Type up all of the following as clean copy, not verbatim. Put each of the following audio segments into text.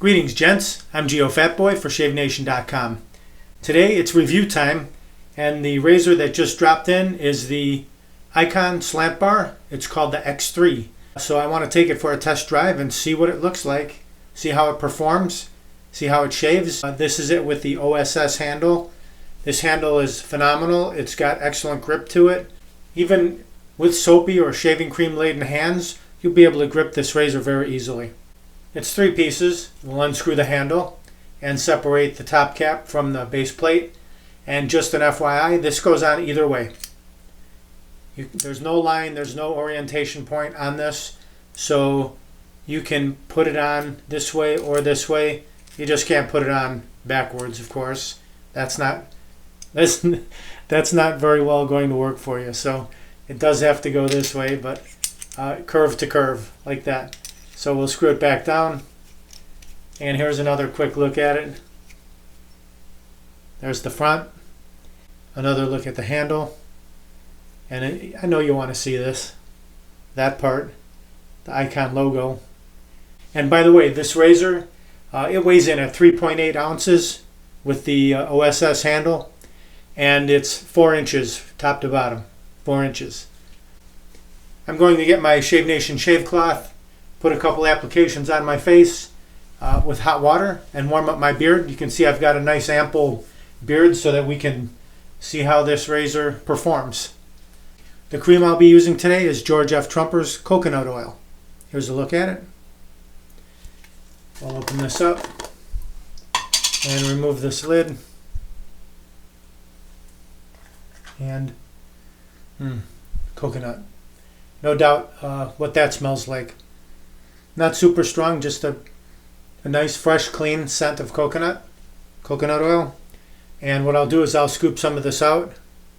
Greetings, gents. I'm Geofatboy for ShaveNation.com. Today it's review time, and the razor that just dropped in is the iKon slant bar. It's called the X3. So I want to take it for a test drive and see what it looks like, see how it performs, see how it shaves. This is it with the OSS handle. This handle is phenomenal. It's got excellent grip to it. Even with soapy or shaving cream laden hands, you'll be able to grip this razor very easily. It's 3 pieces. We'll unscrew the handle and separate the top cap from the base plate. And just an FYI, this goes on either way. There's no line, there's no orientation point on this, so you can put it on this way or this way. You just can't put it on backwards, of course. That's not very well going to work for you. So it does have to go this way, but curve to curve like that. So we'll screw it back down, and here's another quick look at it. There's the front, another look at the handle, and I know you want to see this, that part, the iKon logo. And by the way, this razor, it weighs in at 3.8 ounces with the OSS handle, and it's 4 inches top to bottom, 4 inches. I'm going to get my Shave Nation shave cloth, put a couple applications on my face with hot water and warm up my beard. You can see I've got a nice ample beard so that we can see how this razor performs. The cream I'll be using today is George F. Trumper's coconut oil. Here's a look at it. I'll open this up and remove this lid. And coconut. No doubt what that smells like. Not super strong, just a nice, fresh, clean scent of coconut oil. And what I'll do is I'll scoop some of this out,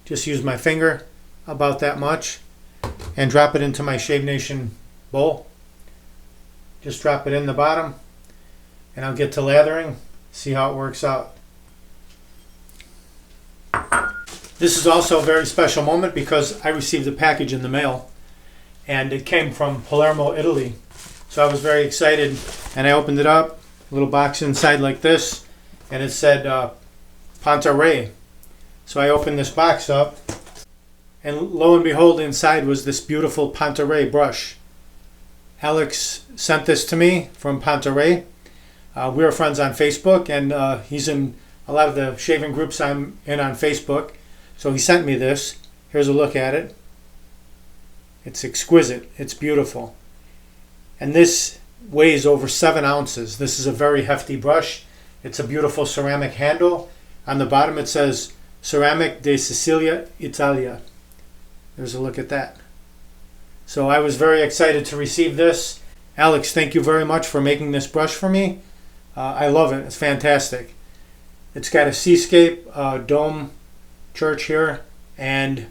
just use my finger, about that much, and drop it into my Shave Nation bowl. Just drop it in the bottom, and I'll get to lathering, see how it works out. This is also a very special moment because I received a package in the mail, and it came from Palermo, Italy. So I was very excited, and I opened it up, a little box inside like this, and it said PantaRei. So I opened this box up, and lo and behold, inside was this beautiful PantaRei brush. Alex sent this to me from PantaRei. We are friends on Facebook, and he's in a lot of the shaving groups I'm in on Facebook. So he sent me this. Here's a look at it. It's exquisite. It's beautiful. And this weighs over 7 ounces. This is a very hefty brush. It's a beautiful ceramic handle. On the bottom it says Ceramic de Sicilia, Italia. There's a look at that. So I was very excited to receive this. Alex, thank you very much for making this brush for me. I love it. It's fantastic. It's got a seascape, dome church here, and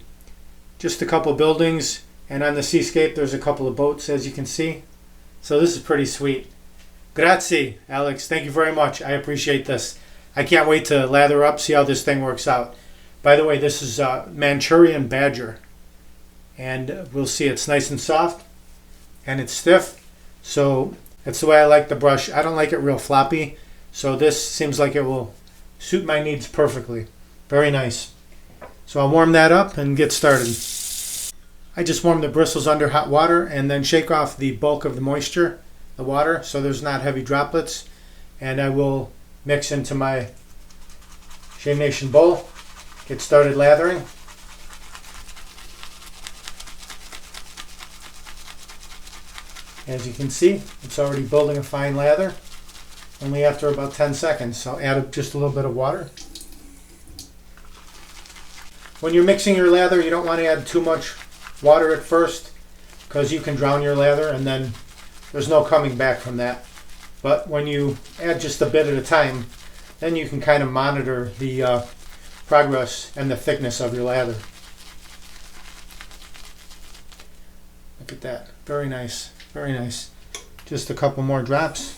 just a couple buildings. And on the seascape there's a couple of boats, as you can see. So this is pretty sweet. Grazie, Alex. Thank you very much. I appreciate this. I can't wait to lather up, see how this thing works out. By the way, this is Manchurian Badger. And we'll see, it's nice and soft and it's stiff. So that's the way I like the brush. I don't like it real floppy. So this seems like it will suit my needs perfectly. Very nice. So I'll warm that up and get started. I just warm the bristles under hot water and then shake off the bulk of the moisture, the water, so there's not heavy droplets. And I will mix into my Shave Nation bowl, get started lathering. As you can see, it's already building a fine lather, only after about 10 seconds. So I'll add just a little bit of water. When you're mixing your lather, you don't want to add too much water at first, because you can drown your lather and then there's no coming back from that. But when you add just a bit at a time, then you can kind of monitor the progress and the thickness of your lather. Look at that. Very nice. Very nice. Just a couple more drops.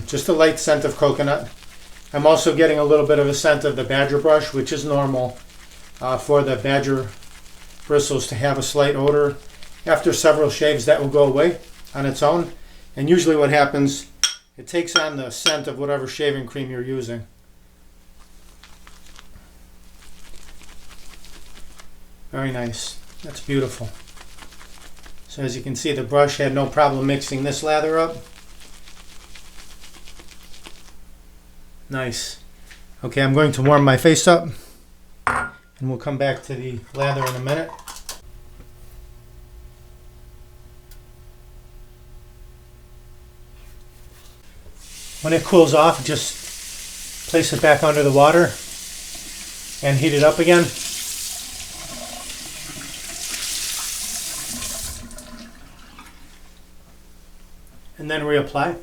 Just a light scent of coconut. I'm also getting a little bit of a scent of the Badger brush, which is normal for the Badger bristles to have a slight odor. After several shaves, that will go away. on its own. And usually what happens, it takes on the scent of whatever shaving cream you're using. Very nice. That's beautiful. So as you can see, the brush had no problem mixing this lather up. Nice. Okay, I'm going to warm my face up, and we'll come back to the lather in a minute. When it cools off, just place it back under the water and heat it up again. And then reapply.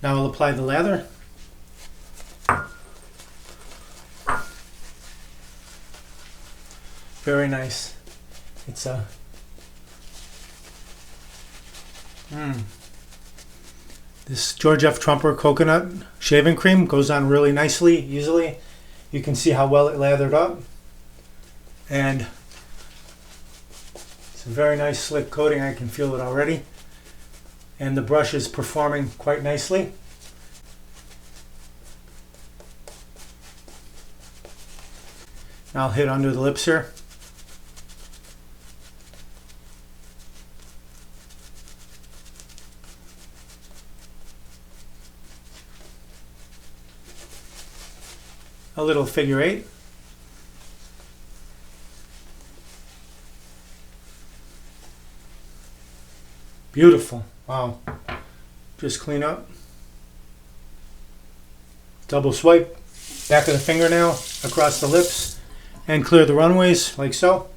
Now I'll apply the lather. Very nice. It's a This George F. Trumper coconut shaving cream goes on really nicely, easily. You can see how well it lathered up. And it's a very nice slick coating. I can feel it already. And the brush is performing quite nicely. Now I'll hit under the lips here. A little figure 8. Beautiful. Wow. Just clean up. Double swipe. Back of the fingernail across the lips. And clear the runways like so.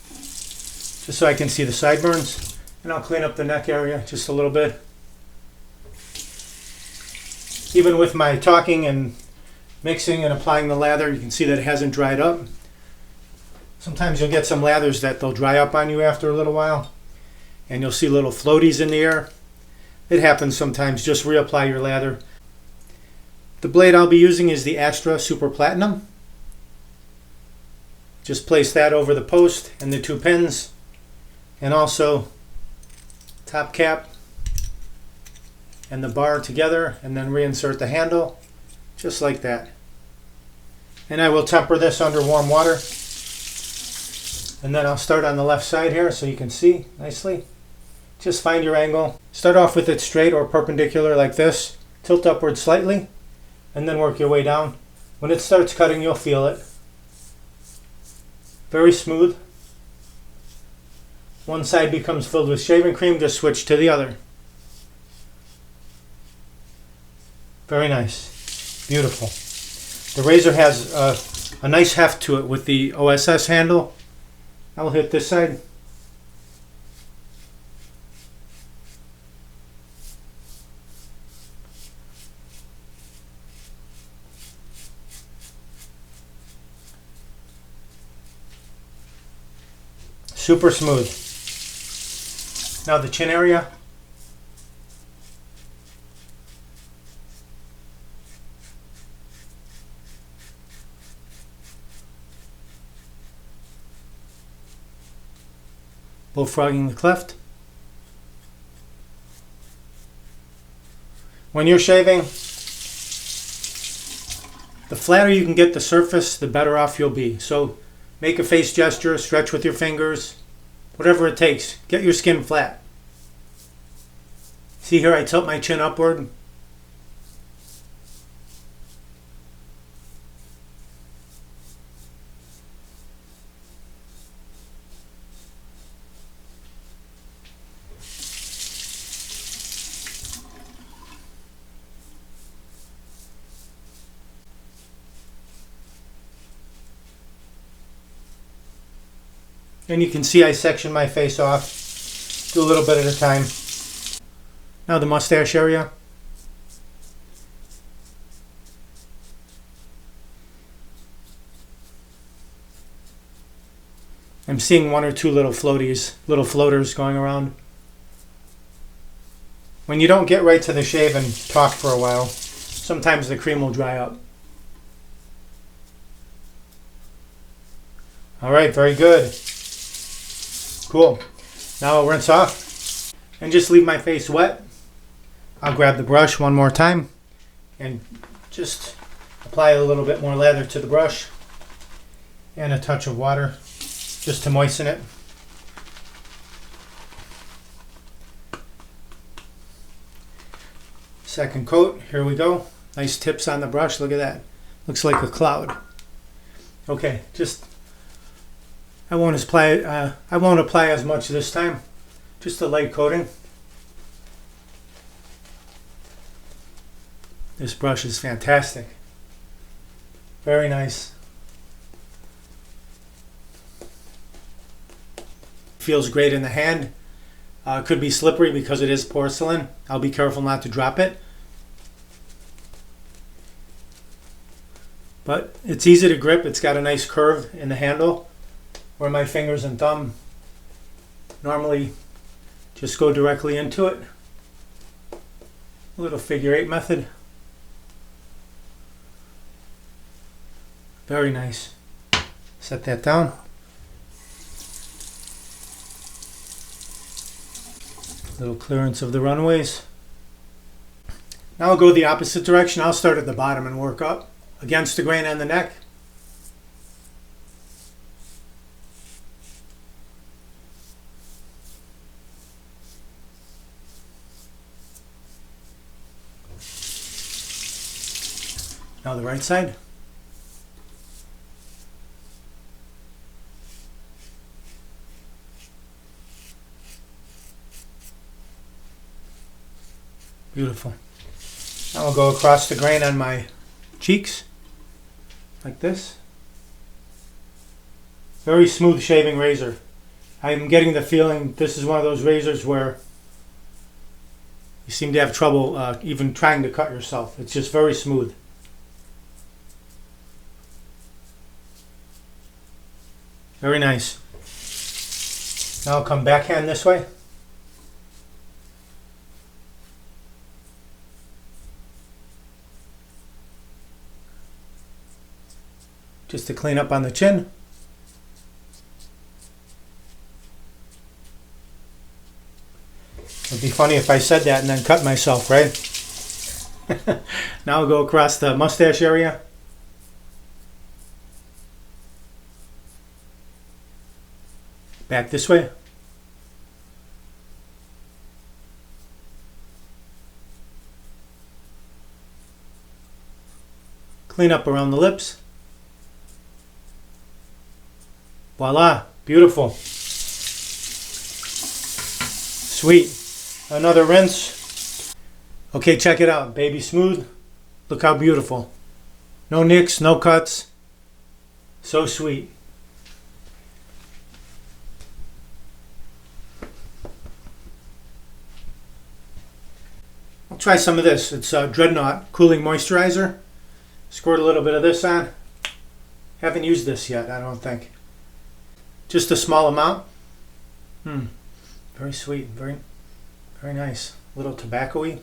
Just so I can see the sideburns. And I'll clean up the neck area just a little bit. Even with my talking and mixing and applying the lather, you can see that it hasn't dried up. Sometimes you'll get some lathers that they'll dry up on you after a little while. And you'll see little floaties in the air. It happens sometimes. Just reapply your lather. The blade I'll be using is the Astra Super Platinum. Just place that over the post and the 2 pins. And also top cap and the bar together, and then reinsert the handle just like that. And I will temper this under warm water. And then I'll start on the left side here so you can see nicely. Just find your angle. Start off with it straight or perpendicular like this. Tilt upward slightly and then work your way down. When it starts cutting, you'll feel it. Very smooth. One side becomes filled with shaving cream, just switch to the other. Very nice. Beautiful. The razor has a nice heft to it with the OSS handle. I'll hit this side. Super smooth. Now the chin area. Bullfrogging the cleft. When you're shaving, the flatter you can get the surface, the better off you'll be. So make a face gesture, stretch with your fingers, whatever it takes. Get your skin flat. See here, I tilt my chin upward. And you can see I section my face off. Do a little bit at a time. Now the mustache area. I'm seeing 1 or 2 little floaties, little floaters going around. When you don't get right to the shave and talk for a while, sometimes the cream will dry up. All right, very good. Cool. Now I'll rinse off and just leave my face wet. I'll grab the brush one more time and just apply a little bit more lather to the brush and a touch of water just to moisten it. Second coat, here we go. Nice tips on the brush, look at that. Looks like a cloud. Okay, I won't apply as much this time. Just a light coating. This brush is fantastic. Very nice. Feels great in the hand. Could be slippery because it is porcelain. I'll be careful not to drop it. But it's easy to grip. It's got a nice curve in the handle where my fingers and thumb normally just go directly into it. A little figure 8 method. Very nice. Set that down. Little clearance of the runways. Now I'll go the opposite direction. I'll start at the bottom and work up against the grain on the neck. Now the right side. Beautiful. Now I'll go across the grain on my cheeks, like this. Very smooth shaving razor. I'm getting the feeling this is one of those razors where you seem to have trouble even trying to cut yourself. It's just very smooth. Very nice. Now I'll come backhand this way. Just to clean up on the chin. It'd be funny if I said that and then cut myself, right? Now I'll go across the mustache area. Back this way. Clean up around the lips. Voila, beautiful. Sweet. Another rinse. Okay, check it out. Baby smooth. Look how beautiful. No nicks, no cuts. So sweet. I'll try some of this. It's Dreadnought Cooling Moisturizer. Squirt a little bit of this on. Haven't used this yet, I don't think. Just a small amount. Very sweet, very nice. A little tobacco-y.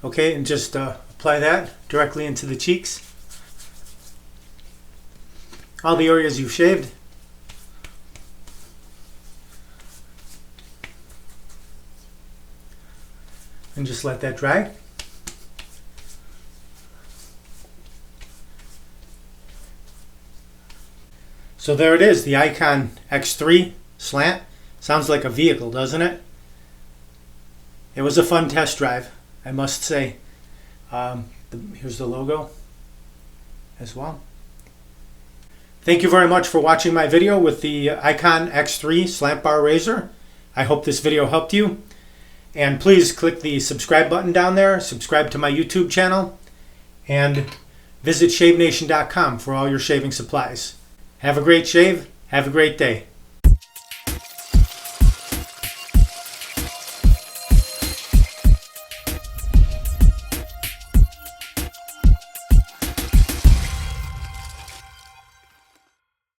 Okay, and just apply that directly into the cheeks. All the areas you've shaved. And just let that dry. So there it is, the iKon X3 slant. Sounds like a vehicle, doesn't it? It was a fun test drive, I must say. Here's the logo as well. Thank you very much for watching my video with the iKon X3 slant bar razor. I hope this video helped you. And please click the subscribe button down there, subscribe to my YouTube channel, and visit shavenation.com for all your shaving supplies. Have a great shave. Have a great day.